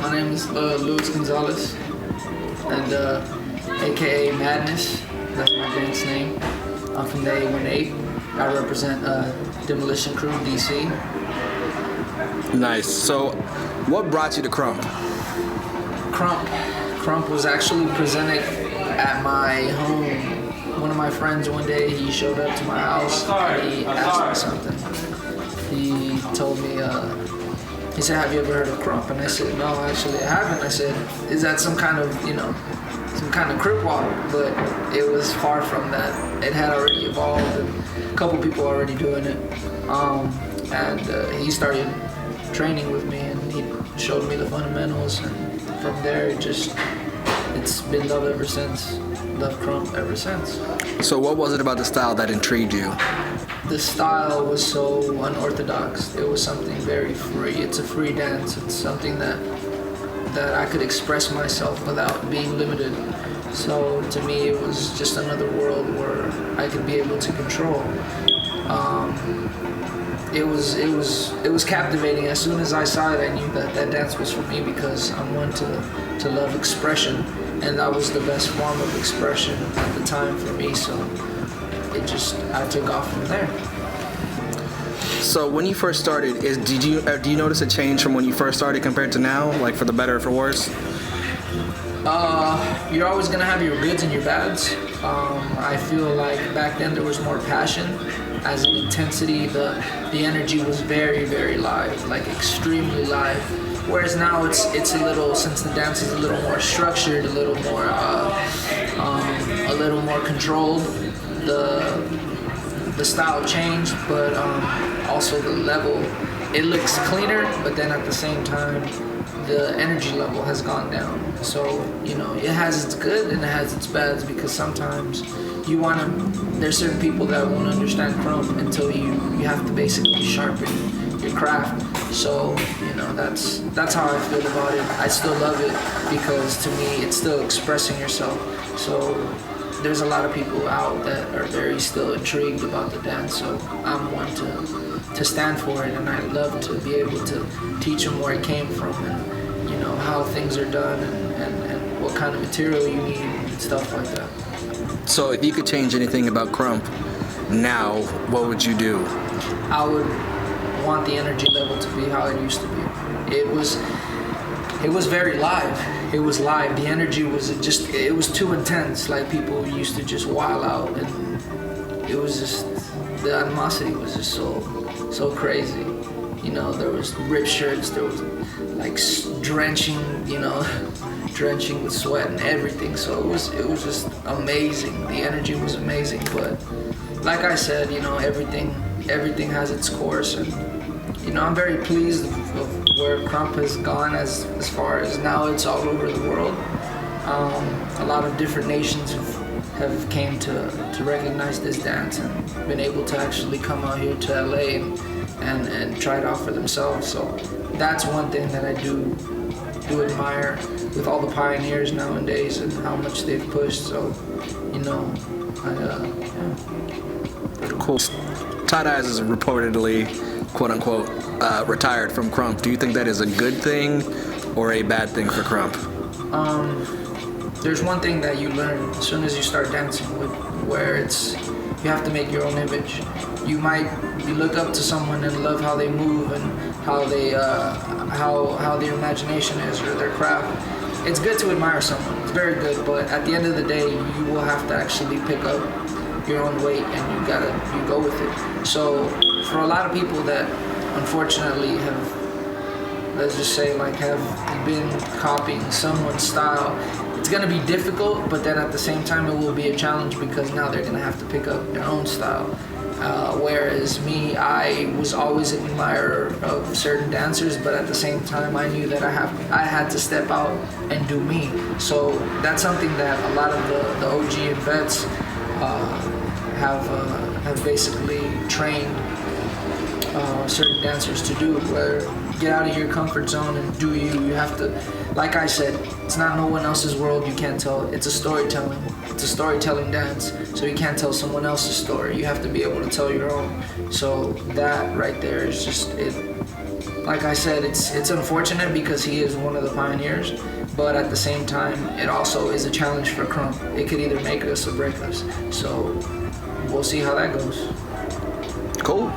My name is Luis Gonzalez, and AKA Madness. That's my dance name. I'm from the 818. I represent Demolition Crew, DC. Nice. So, what brought you to krump? Krump was actually presented at my home. One of my friends one day, he showed up to my house and he asked me something. He told me, he said, "Have you ever heard of krump?" And I said, "No, actually I haven't." I said, "Is that some kind of, some kind of crip walk?" But it was far from that. It had already evolved, and a couple people already doing it. And he started training with me, and he showed me the fundamentals, and from there it's been love ever since. Love krump ever since. So what was it about the style that intrigued you? The style was so unorthodox. It was something very free. It's a free dance. It's something that I could express myself without being limited. So to me, it was just another world where I could be able to control. It was captivating. As soon as I saw it, I knew that dance was for me, because I'm one to love expression, and that was the best form of expression at the time for me. So I took off from there. So when you first started, do you notice a change from when you first started compared to now, like for the better or for worse? You're always gonna have your goods and your bads. I feel like back then there was more passion, as in intensity. The energy was very, very live, like extremely live. Whereas now it's a little, since the dance is a little more structured, a little more controlled. The style changed, but also the level. It looks cleaner, but then at the same time, the energy level has gone down. So, it has its good and it has its bads, because sometimes there's certain people that won't understand krump until you have to basically sharpen your craft. So, that's how I feel about it. I still love it, because to me, it's still expressing yourself. So there's a lot of people out that are very still intrigued about the dance. So I'm one to stand for it, and I love to be able to teach them where it came from, and how things are done, and what kind of material you need, and stuff like that. So if you could change anything about krump now, what would you do? I would want the energy level to be how it used to be. It was very live. It was live. The energy was it was too intense. Like, people used to just wild out, and it was just, the animosity was just so crazy. There was ripped shirts, there was like drenching with sweat and everything. So it was just amazing. The energy was amazing. But like I said, everything has its course, and I'm very pleased of where krump has gone as far as now it's all over the world. A lot of different nations have came to recognize this dance, and been able to actually come out here to LA and try it out for themselves. So that's one thing that I do admire with all the pioneers nowadays, and how much they've pushed. So, Cool. Todd Eyes is reportedly, quote unquote, retired from krump. Do you think that is a good thing or a bad thing for krump? There's one thing that you learn as soon as you start dancing, where you have to make your own image. You look up to someone and love how they move, and how they how their imagination is, or their craft. It's good to admire someone. It's very good, but at the end of the day, you will have to actually pick up your own weight, and you go with it. So for a lot of people that unfortunately have, let's just say, have been copying someone's style, it's gonna be difficult, but then at the same time it will be a challenge, because now they're gonna have to pick up their own style. Whereas me, I was always an admirer of certain dancers, but at the same time I knew that I had to step out and do me. So that's something that a lot of the OG and vets have basically trained certain dancers to do, where get out of your comfort zone and do you. You have to, like I said, it's not no one else's world. You can't tell. It's a storytelling. It's a storytelling dance. So you can't tell someone else's story. You have to be able to tell your own. So that right there is just it. like I said, it's unfortunate because he is one of the pioneers, but at the same time, it also is a challenge for Krump. It could either make us or break us. So we'll see how that goes. Cool.